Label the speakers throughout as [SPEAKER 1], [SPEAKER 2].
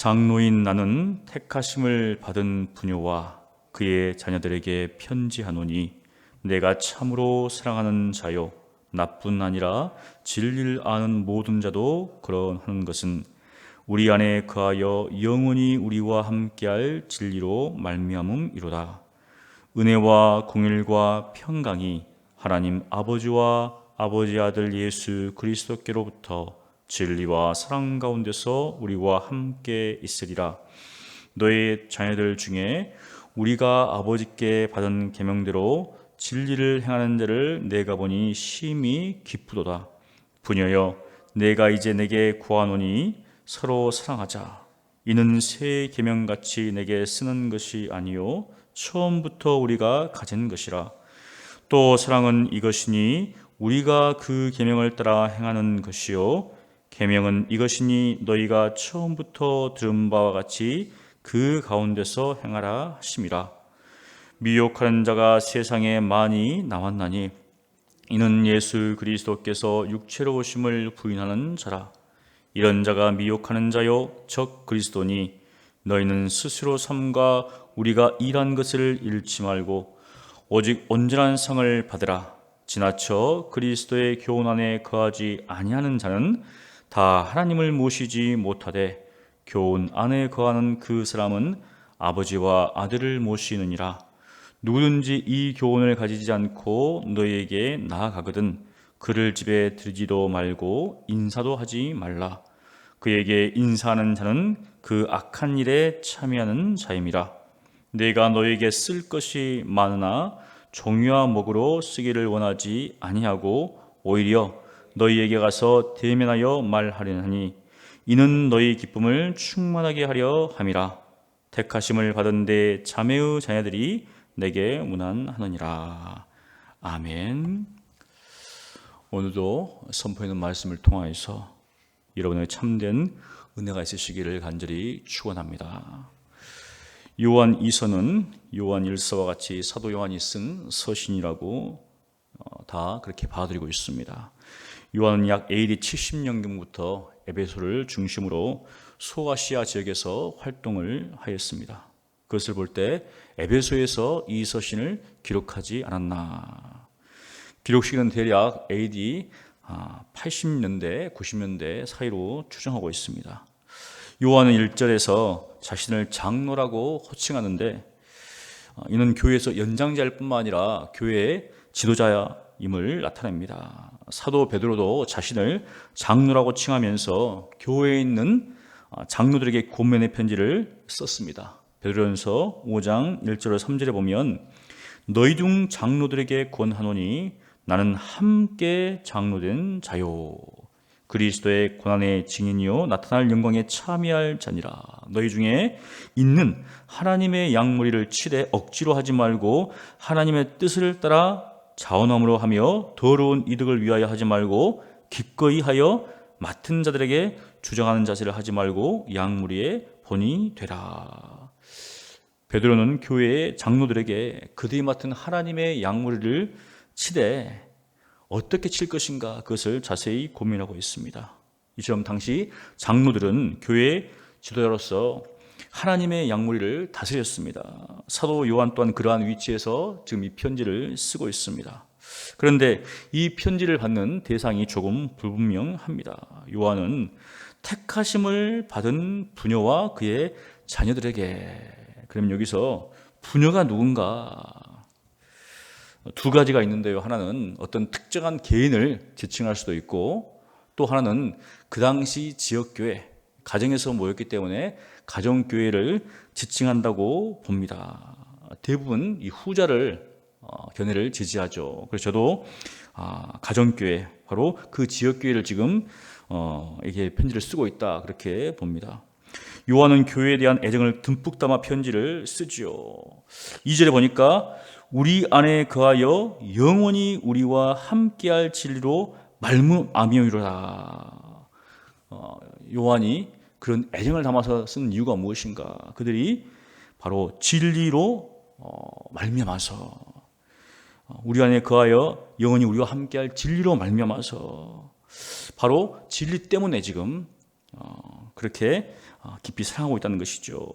[SPEAKER 1] 장로인 나는 택하심을 받은 부녀와 그의 자녀들에게 편지하노니 내가 참으로 사랑하는 자요 나뿐 아니라 진리를 아는 모든 자도 그러하는 것은 우리 안에 거하여 영원히 우리와 함께할 진리로 말미암음이로다. 은혜와 공일과 평강이 하나님 아버지와 아버지 아들 예수 그리스도께로부터 진리와 사랑 가운데서 우리와 함께 있으리라. 너의 자녀들 중에 우리가 아버지께 받은 계명대로 진리를 행하는 자를 내가 보니 심히 기쁘도다. 부녀여, 내가 이제 내게 구하노니 서로 사랑하자. 이는 새 계명같이 내게 쓰는 것이 아니요 처음부터 우리가 가진 것이라. 또 사랑은 이것이니 우리가 그 계명을 따라 행하는 것이요 계명은 이것이니 너희가 처음부터 들은 바와 같이 그 가운데서 행하라 하심이라. 미혹하는 자가 세상에 많이 나왔나니 이는 예수 그리스도께서 육체로 오심을 부인하는 자라. 이런 자가 미혹하는 자요 적 그리스도니 너희는 스스로 삼가 우리가 일한 것을 잃지 말고 오직 온전한 상을 받으라. 지나쳐 그리스도의 교훈 안에 거하지 아니하는 자는 다 하나님을 모시지 못하되 교훈 안에 거하는 그 사람은 아버지와 아들을 모시느니라. 누구든지 이 교훈을 가지지 않고 너희에게 나아가거든 그를 집에 들이지도 말고 인사도 하지 말라. 그에게 인사하는 자는 그 악한 일에 참여하는 자임이라. 내가 너희에게 쓸 것이 많으나 종류와 먹으로 쓰기를 원하지 아니하고 오히려 너희에게 가서 대면하여 말하려니 이는 너희 기쁨을 충만하게 하려 함이라. 택하심을 받은 데 자매의 자녀들이 내게 문안하느니라. 아멘. 오늘도 선포하는 말씀을 통하여서 여러분의 참된 은혜가 있으시기를 간절히 축원합니다. 요한 2서는 요한 1서와 같이 사도 요한이 쓴 서신이라고 다 그렇게 봐드리고 있습니다. 요한은 약 AD 70년경부터 에베소를 중심으로 소아시아 지역에서 활동을 하였습니다. 그것을 볼 때 에베소에서 이 서신을 기록하지 않았나. 기록 시기는 대략 AD 80년대, 90년대 사이로 추정하고 있습니다. 요한은 1절에서 자신을 장로라고 호칭하는데 이는 교회에서 연장자일 뿐만 아니라 교회의 지도자임을 나타냅니다. 사도 베드로도 자신을 장로라고 칭하면서 교회에 있는 장로들에게 권면의 편지를 썼습니다. 베드로전서 5장 1절로 3절에 보면 너희 중 장로들에게 권하노니 나는 함께 장로된 자요 그리스도의 고난의 증인이요 나타날 영광에 참여할 자니라. 너희 중에 있는 하나님의 양무리를 치되 억지로 하지 말고 하나님의 뜻을 따라 자원함으로 하며 더러운 이득을 위하여 하지 말고 기꺼이 하여 맡은 자들에게 주장하는 자세를 하지 말고 양무리의 본이 되라. 베드로는 교회의 장로들에게 그들이 맡은 하나님의 양무리를 치되 어떻게 칠 것인가 그것을 자세히 고민하고 있습니다. 이처럼 당시 장로들은 교회의 지도자로서 하나님의 양무리를 다스렸습니다. 사도 요한 또한 그러한 위치에서 지금 이 편지를 쓰고 있습니다. 그런데 이 편지를 받는 대상이 조금 불분명합니다. 요한은 택하심을 받은 부녀와 그의 자녀들에게. 그럼 여기서 부녀가 누군가? 두 가지가 있는데요. 하나는 어떤 특정한 개인을 지칭할 수도 있고 또 하나는 그 당시 지역교회, 가정에서 모였기 때문에 가정교회를 지칭한다고 봅니다. 대부분 이 후자를 견해를 지지하죠. 그래서 저도 가정교회, 바로 그 지역교회를 지금 이게 편지를 쓰고 있다 그렇게 봅니다. 요한은 교회에 대한 애정을 듬뿍 담아 편지를 쓰지요. 2절에 보니까 우리 안에 거하여 영원히 우리와 함께할 진리로 말미암으리로다. 요한이 그런 애정을 담아서 쓴 이유가 무엇인가? 그들이 바로 진리로 말미암아서 우리 안에 거하여 영원히 우리와 함께할 진리로 말미암아서 바로 진리 때문에 지금 그렇게 깊이 사랑하고 있다는 것이죠.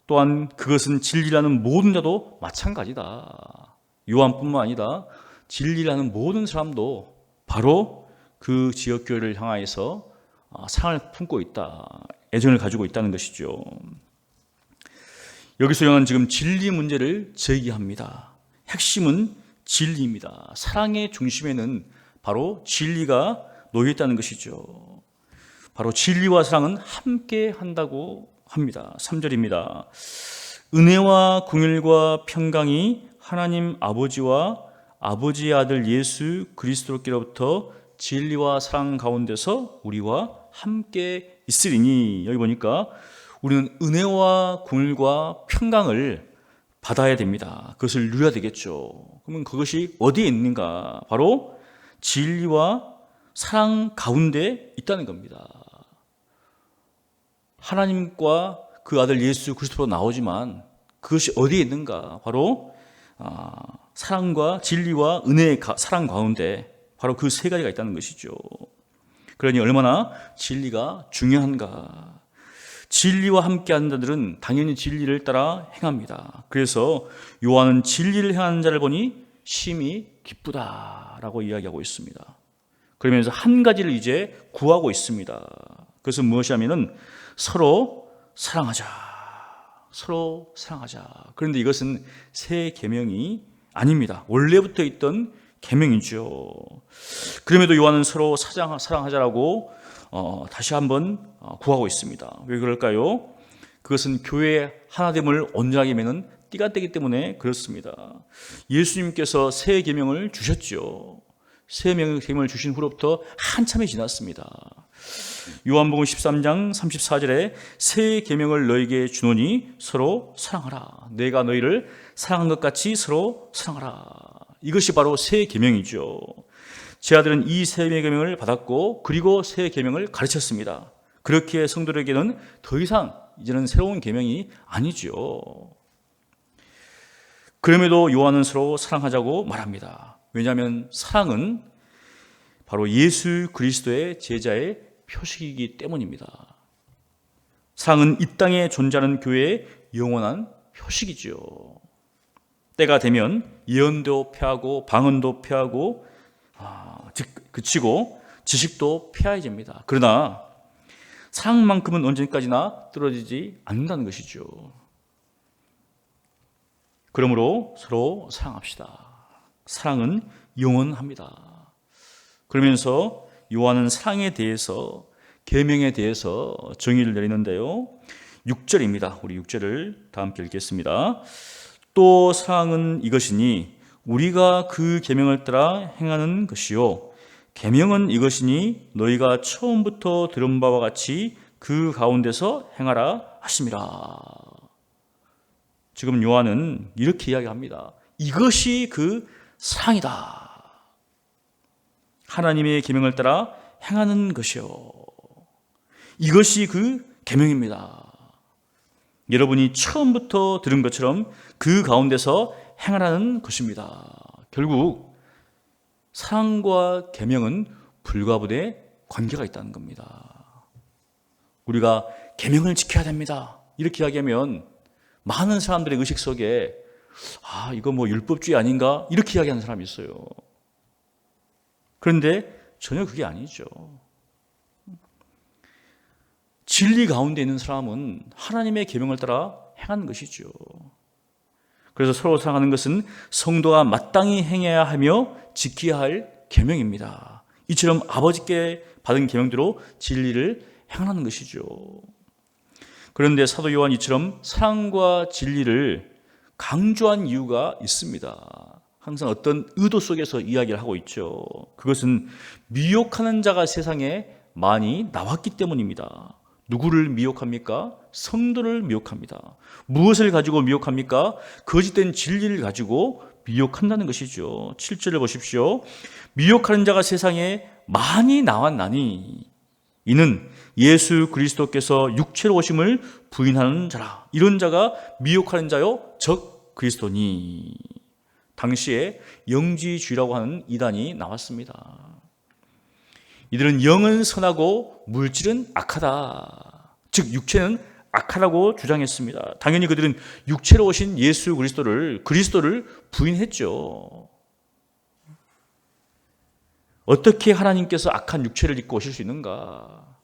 [SPEAKER 1] 또한 그것은 진리라는 모든 자도 마찬가지다. 요한뿐만 아니라 진리라는 모든 사람도 바로 그 지역교회를 향하여서 사랑을 품고 있다, 애정을 가지고 있다는 것이죠. 여기서 요한은 지금 진리 문제를 제기합니다. 핵심은 진리입니다. 사랑의 중심에는 바로 진리가 놓여 있다는 것이죠. 바로 진리와 사랑은 함께 한다고 합니다. 3절입니다. 은혜와 긍휼과 평강이 하나님 아버지와 아버지의 아들 예수 그리스도께로부터 진리와 사랑 가운데서 우리와 함께 있으리니, 여기 보니까 우리는 은혜와 긍휼과 평강을 받아야 됩니다. 그것을 누려야 되겠죠. 그러면 그것이 어디에 있는가? 바로 진리와 사랑 가운데 있다는 겁니다. 하나님과 그 아들 예수 그리스도로 나오지만 그것이 어디에 있는가? 바로 사랑과 진리와 은혜의 사랑 가운데 바로 그 세 가지가 있다는 것이죠. 그러니 얼마나 진리가 중요한가. 진리와 함께하는 자들은 당연히 진리를 따라 행합니다. 그래서 요한은 진리를 행하는 자를 보니 심히 기쁘다라고 이야기하고 있습니다. 그러면서 한 가지를 이제 구하고 있습니다. 그것은 무엇이냐면은 서로 사랑하자. 서로 사랑하자. 그런데 이것은 새 계명이 아닙니다. 원래부터 있던 계명이죠. 그럼에도 요한은 서로 사랑하자라고 다시 한번 구하고 있습니다. 왜 그럴까요? 그것은 교회의 하나됨을 온전하게 맺는 띠가 되기 때문에 그렇습니다. 예수님께서 새 계명을 주셨죠. 새 계명을 주신 후로부터 한참이 지났습니다. 요한복음 13장 34절에 새 계명을 너에게 주노니 서로 사랑하라. 내가 너희를 사랑한 것 같이 서로 사랑하라. 이것이 바로 새 계명이죠. 제 아들은 이 새 계명을 받았고 그리고 새 계명을 가르쳤습니다. 그렇게 성도들에게는 더 이상 이제는 새로운 계명이 아니죠. 그럼에도 요한은 서로 사랑하자고 말합니다. 왜냐하면 사랑은 바로 예수 그리스도의 제자의 표식이기 때문입니다. 사랑은 이 땅에 존재하는 교회의 영원한 표식이죠. 때가 되면 예언도 폐하고 방언도 폐하고 그치고 지식도 폐하여집니다. 그러나 사랑만큼은 언제까지나 떨어지지 않는다는 것이죠. 그러므로 서로 사랑합시다. 사랑은 영원합니다. 그러면서 요한은 사랑에 대해서, 계명에 대해서 정의를 내리는데요. 6절입니다. 우리 6절을 다 함께 읽겠습니다. 또 사랑은 이것이니 우리가 그 계명을 따라 행하는 것이요 계명은 이것이니 너희가 처음부터 들은 바와 같이 그 가운데서 행하라 하심이라. 지금 요한은 이렇게 이야기합니다. 이것이 그 사랑이다. 하나님의 계명을 따라 행하는 것이요. 이것이 그 계명입니다. 여러분이 처음부터 들은 것처럼 그 가운데서 행하라는 것입니다. 결국 사랑과 계명은 불가분의 관계가 있다는 겁니다. 우리가 계명을 지켜야 됩니다. 이렇게 이야기하면 많은 사람들의 의식 속에 이거 뭐 율법주의 아닌가? 이렇게 이야기하는 사람이 있어요. 그런데 전혀 그게 아니죠. 진리 가운데 있는 사람은 하나님의 계명을 따라 행하는 것이죠. 그래서 서로 사랑하는 것은 성도가 마땅히 행해야 하며 지켜야 할 계명입니다. 이처럼 아버지께 받은 계명대로 진리를 행하는 것이죠. 그런데 사도 요한 이처럼 사랑과 진리를 강조한 이유가 있습니다. 항상 어떤 의도 속에서 이야기를 하고 있죠. 그것은 미혹하는 자가 세상에 많이 나왔기 때문입니다. 누구를 미혹합니까? 성도를 미혹합니다. 무엇을 가지고 미혹합니까? 거짓된 진리를 가지고 미혹한다는 것이죠. 7절을 보십시오. 미혹하는 자가 세상에 많이 나왔나니 이는 예수 그리스도께서 육체로 오심을 부인하는 자라. 이런 자가 미혹하는 자요 적 그리스도니. 당시에 영지주의라고 하는 이단이 나왔습니다. 이들은 영은 선하고 물질은 악하다. 즉 육체는 악하다고 주장했습니다. 당연히 그들은 육체로 오신 예수 그리스도를 부인했죠. 어떻게 하나님께서 악한 육체를 입고 오실 수 있는가?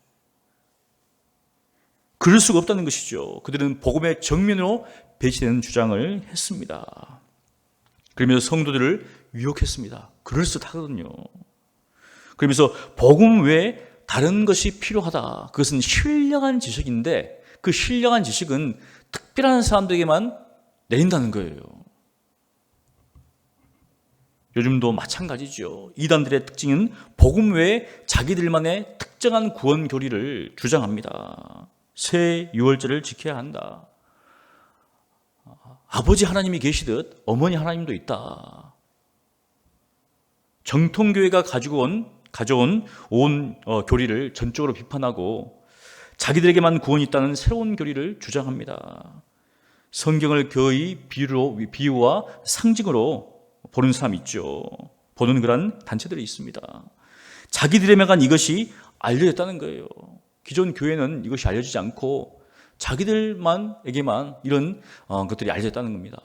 [SPEAKER 1] 그럴 수가 없다는 것이죠. 그들은 복음의 정면으로 배치되는 주장을 했습니다. 그러면서 성도들을 유혹했습니다. 그럴 수 하거든요. 그러면서 복음 외에 다른 것이 필요하다. 그것은 신령한 지식인데 그 신령한 지식은 특별한 사람들에게만 내린다는 거예요. 요즘도 마찬가지죠. 이단들의 특징은 복음 외에 자기들만의 특정한 구원 교리를 주장합니다. 새 유월절을 지켜야 한다. 아버지 하나님이 계시듯 어머니 하나님도 있다. 정통교회가 가져온 교리를 전적으로 비판하고 자기들에게만 구원이 있다는 새로운 교리를 주장합니다. 성경을 거의 비유와 상징으로 보는 사람이 있죠. 보는 그런 단체들이 있습니다. 자기들에게만 이것이 알려졌다는 거예요. 기존 교회는 이것이 알려지지 않고 자기들에게만 이런 것들이 알려졌다는 겁니다.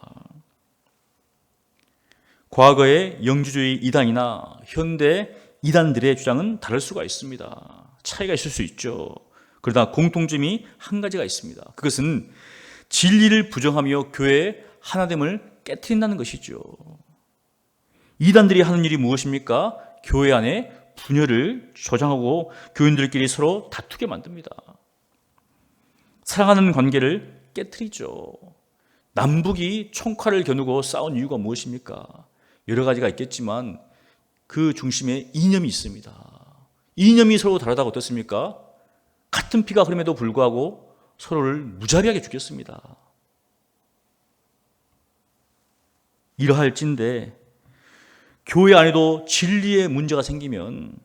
[SPEAKER 1] 과거의 영주주의 이단이나 현대 이단들의 주장은 다를 수가 있습니다. 차이가 있을 수 있죠. 그러나 공통점이 한 가지가 있습니다. 그것은 진리를 부정하며 교회의 하나됨을 깨트린다는 것이죠. 이단들이 하는 일이 무엇입니까? 교회 안에 분열을 조장하고 교인들끼리 서로 다투게 만듭니다. 사랑하는 관계를 깨트리죠. 남북이 총칼을 겨누고 싸운 이유가 무엇입니까? 여러 가지가 있겠지만 그 중심에 이념이 있습니다. 이념이 서로 다르다고 어떻습니까? 같은 피가 흐름에도 불구하고 서로를 무자비하게 죽였습니다. 이러할진데 교회 안에도 진리의 문제가 생기면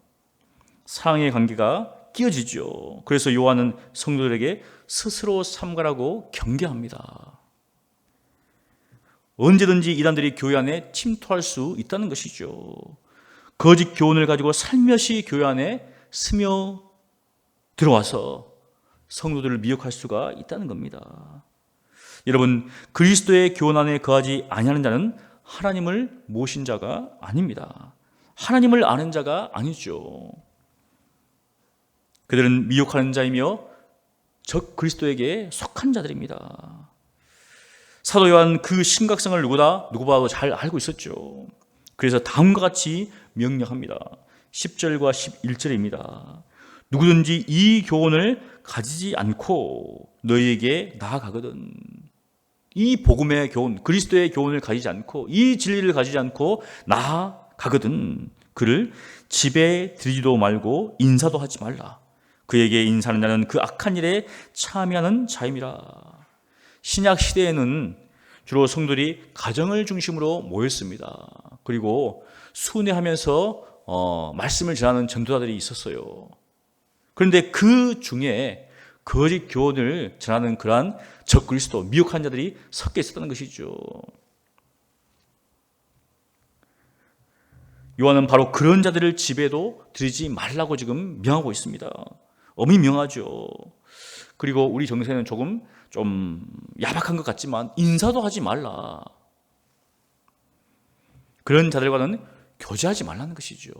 [SPEAKER 1] 사랑의 관계가 끼어지죠. 그래서 요한은 성도들에게 스스로 삼가라고 경계합니다. 언제든지 이단들이 교회 안에 침투할 수 있다는 것이죠. 거짓 교훈을 가지고 살며시 교회 안에 스며 들어와서 성도들을 미혹할 수가 있다는 겁니다. 여러분, 그리스도의 교훈 안에 거하지 아니하는 자는 하나님을 모신 자가 아닙니다. 하나님을 아는 자가 아니죠. 그들은 미혹하는 자이며 적 그리스도에게 속한 자들입니다. 사도 요한 그 심각성을 누구보다도 잘 알고 있었죠. 그래서 다음과 같이 명령합니다. 10절과 11절입니다. 누구든지 이 교훈을 가지지 않고 너희에게 나아가거든. 이 복음의 교훈, 그리스도의 교훈을 가지지 않고 이 진리를 가지지 않고 나아가거든. 그를 집에 들이지도 말고 인사도 하지 말라. 그에게 인사하는 자는 그 악한 일에 참여하는 자임이라. 신약 시대에는 주로 성도들이 가정을 중심으로 모였습니다. 그리고 순회하면서 말씀을 전하는 전도자들이 있었어요. 그런데 그 중에 거짓 교훈을 전하는 그러한 적그리스도, 미혹한 자들이 섞여 있었다는 것이죠. 요한은 바로 그런 자들을 집에도 들이지 말라고 지금 명하고 있습니다. 엄히 명하죠. 그리고 우리 정세는 좀 야박한 것 같지만 인사도 하지 말라. 그런 자들과는 교제하지 말라는 것이죠.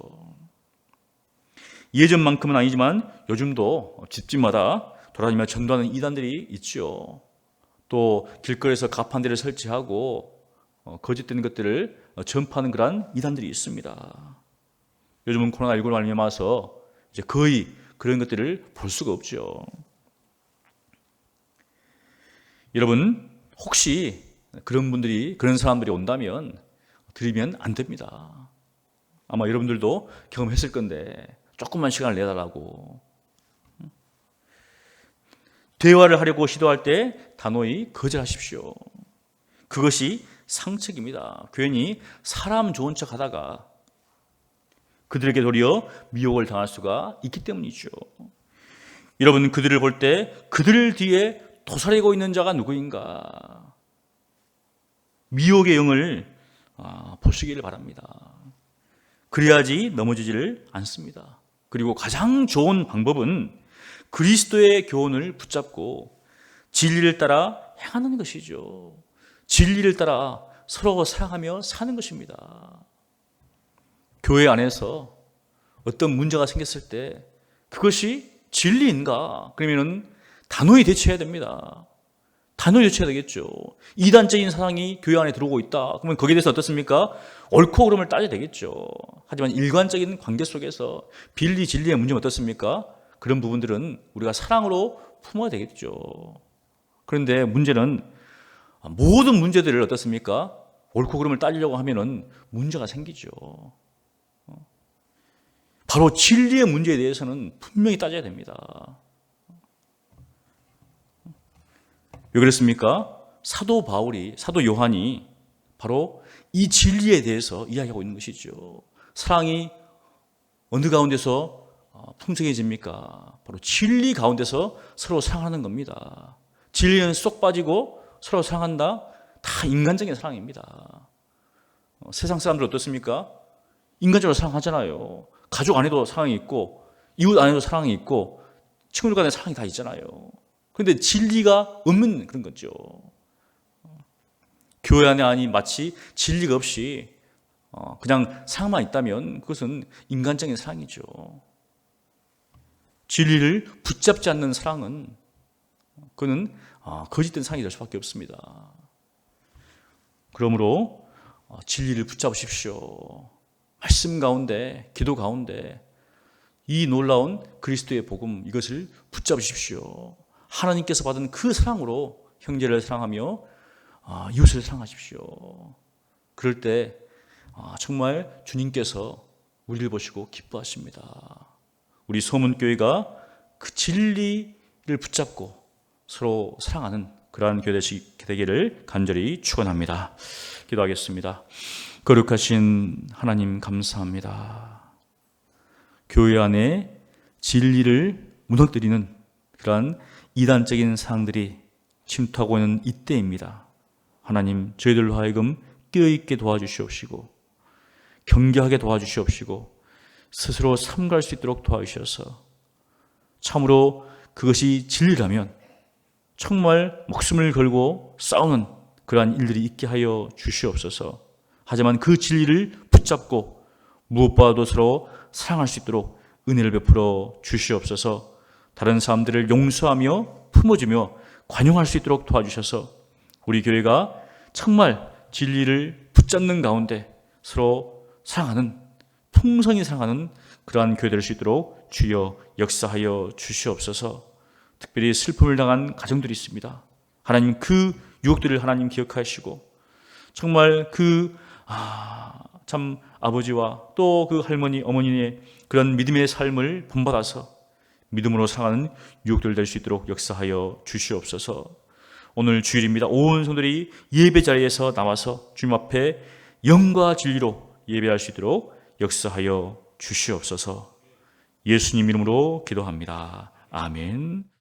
[SPEAKER 1] 예전만큼은 아니지만 요즘도 집집마다 돌아다니며 전도하는 이단들이 있죠. 또 길거리에서 가판대를 설치하고 거짓된 것들을 전파하는 그런 이단들이 있습니다. 요즘은 코로나19로 말미암아서 이제 거의 그런 것들을 볼 수가 없죠. 여러분, 혹시 그런 사람들이 온다면 드리면 안 됩니다. 아마 여러분들도 경험했을 건데 조금만 시간을 내달라고. 대화를 하려고 시도할 때 단호히 거절하십시오. 그것이 상책입니다. 괜히 사람 좋은 척 하다가 그들에게 도리어 미혹을 당할 수가 있기 때문이죠. 여러분, 그들을 볼 때 그들 뒤에 도사리고 있는 자가 누구인가? 미혹의 영을 보시기를 바랍니다. 그래야지 넘어지지를 않습니다. 그리고 가장 좋은 방법은 그리스도의 교훈을 붙잡고 진리를 따라 행하는 것이죠. 진리를 따라 서로 사랑하며 사는 것입니다. 교회 안에서 어떤 문제가 생겼을 때 그것이 진리인가? 그러면은 단호히 대처해야 됩니다. 단호히 대처해야 되겠죠. 이단적인 사상이 교회 안에 들어오고 있다. 그러면 거기에 대해서 어떻습니까? 옳고 그름을 따져야 되겠죠. 하지만 일관적인 관계 속에서 진리의 문제는 어떻습니까? 그런 부분들은 우리가 사랑으로 품어야 되겠죠. 그런데 문제는 모든 문제들을 어떻습니까? 옳고 그름을 따지려고 하면은 문제가 생기죠. 바로 진리의 문제에 대해서는 분명히 따져야 됩니다. 왜 그렇습니까? 사도 요한이 바로 이 진리에 대해서 이야기하고 있는 것이죠. 사랑이 어느 가운데서 풍성해집니까? 바로 진리 가운데서 서로 사랑하는 겁니다. 진리는 쏙 빠지고 서로 사랑한다? 다 인간적인 사랑입니다. 세상 사람들 어떻습니까? 인간적으로 사랑하잖아요. 가족 안에도 사랑이 있고 이웃 안에도 사랑이 있고 친구들 간에 사랑이 다 있잖아요. 그런데 진리가 없는 그런 거죠. 교회 안에 마치 진리가 없이 그냥 사랑만 있다면 그것은 인간적인 사랑이죠. 진리를 붙잡지 않는 사랑은 그는 거짓된 사랑이 될 수밖에 없습니다. 그러므로 진리를 붙잡으십시오. 말씀 가운데, 기도 가운데 이 놀라운 그리스도의 복음 이것을 붙잡으십시오. 하나님께서 받은 그 사랑으로 형제를 사랑하며 이웃을 사랑하십시오. 그럴 때 정말 주님께서 우리를 보시고 기뻐하십니다. 우리 소문교회가 그 진리를 붙잡고 서로 사랑하는 그러한 교회 되기를 간절히 축원합니다. 기도하겠습니다. 거룩하신 하나님 감사합니다. 교회 안에 진리를 무너뜨리는 그러한 이단적인 사항들이 침투하고 있는 이때입니다. 하나님, 저희들로 하여금 깨어있게 도와주시옵시고 경계하게 도와주시옵시고 스스로 삼가할 수 있도록 도와주셔서 참으로 그것이 진리라면 정말 목숨을 걸고 싸우는 그러한 일들이 있게 하여 주시옵소서. 하지만 그 진리를 붙잡고 무엇보다도 서로 사랑할 수 있도록 은혜를 베풀어 주시옵소서. 다른 사람들을 용서하며 품어주며 관용할 수 있도록 도와주셔서 우리 교회가 정말 진리를 붙잡는 가운데 서로 사랑하는, 풍성히 사랑하는 그러한 교회 될 수 있도록 주여 역사하여 주시옵소서. 특별히 슬픔을 당한 가정들이 있습니다. 하나님, 그 유혹들을 하나님 기억하시고 정말 참 아버지와 또 그 할머니, 어머니의 그런 믿음의 삶을 본받아서 믿음으로 살아가는 유혹들 될 수 있도록 역사하여 주시옵소서. 오늘 주일입니다. 온 성도들이 예배 자리에서 나와서 주님 앞에 영과 진리로 예배할 수 있도록 역사하여 주시옵소서. 예수님 이름으로 기도합니다. 아멘.